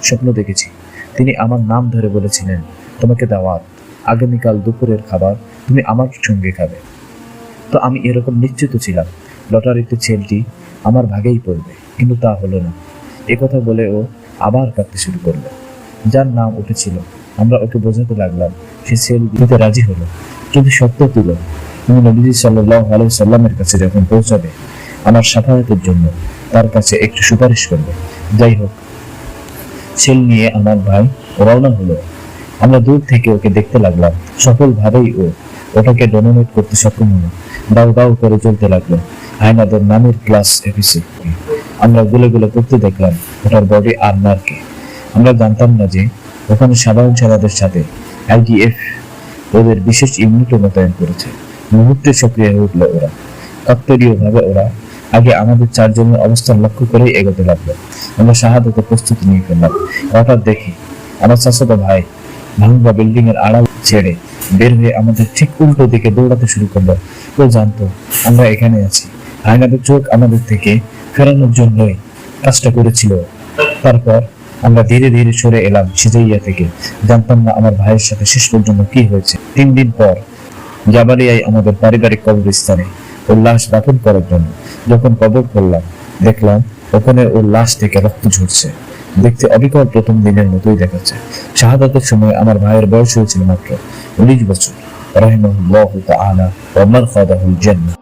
স্বপ্ন দেখেছি তিনি আমার নাম ধরে বলেছিলেন, তোমাকে দাওয়াত, আগামীকাল দুপুরের খাবার তুমি আমার সঙ্গে খাবে। তো আমি এরকম নিশ্চিত ছিলাম লটারিতে ছেলেটি আমার ভাগেই পড়বে, কিন্তু তা হলো না। একথা বলে ও আবার কাঁদতে শুরু করলো। যার নাম উঠেছিল আমরা ওকে বোঝাতে লাগলাম, সে সেল দিতে রাজি হলো, কিন্তু শর্ত দিল তুমি নবীজি সাল্লাল্লাহু আলাইহি সাল্লামের কাছে যখন পৌঁছাবে আমার সাফায়াতের জন্য তার কাছে একটু সুপারিশ করবে। যাই হোক, সেল নিয়ে আমার ভাই রওনা হলো। আমরা দূর থেকে ওকে দেখতে লাগলাম। সফলভাবেই ও ওটাকে ডোমিনেট করতে সক্ষম হলো। দাউ দাউ করে চলতে লাগলো আয়নাদের নামের ক্লাস এফিসে। আমরা গুলে গুলে করতে দেখলাম ওটার বডি আর্মারকে। আমরা জানতাম না যে ওখানে সাধারণ সেনাদের সাথে আইডিএফ ওদের বিশেষ ইউনিটও মোতায়েন করেছে। মুহূর্তে সক্রিয় হয়ে উঠলো ওরা। কাকতালীয় ভাবে ওরা আগে আমাদের চারজনের অবস্থান লক্ষ্য করেই এগোতে লাগলো। আমরা শাহাদাতের প্রস্তুতি নিয়ে ফেললাম। হঠাৎ দেখি আমার চাচাতো ভাই ভাঙ্গা বিল্ডিং এর আড়াল ছেড়ে বের হয়ে আমাদের ঠিক উল্টো দিকে দৌড়াতে শুরু করলো। ও জানতো আমরা এখানে আছি। আয়নাদের চোখ আমাদের থেকে ফেরানোর জন্যই কাজটা করেছিল। তারপর আমরা ধীরে ধীরে সরে এলাম সিজাইয়া থেকে। জানতাম না আমার ভাইয়ের সাথে শেষ পর্যন্ত কি হয়েছে। 3 দিন পর জাবালিয়ায় আমাদের পারিবারিক কবরস্থানে ওর লাশ দাফন করার জন্য যখন কবর করলাম, দেখলাম ওখানে ওর লাশ থেকে রক্ত ঝরছে। দেখতে অবিকল প্রথম দিনের মতোই দেখাচ্ছে। শাহাদাতের সময় আমার ভাইয়ের বয়স হয়েছিল মাত্র 19 বছর। রাহিমাহুল্লাহু তাআলা ওয়া মারফাদাহুল জান্নাহ।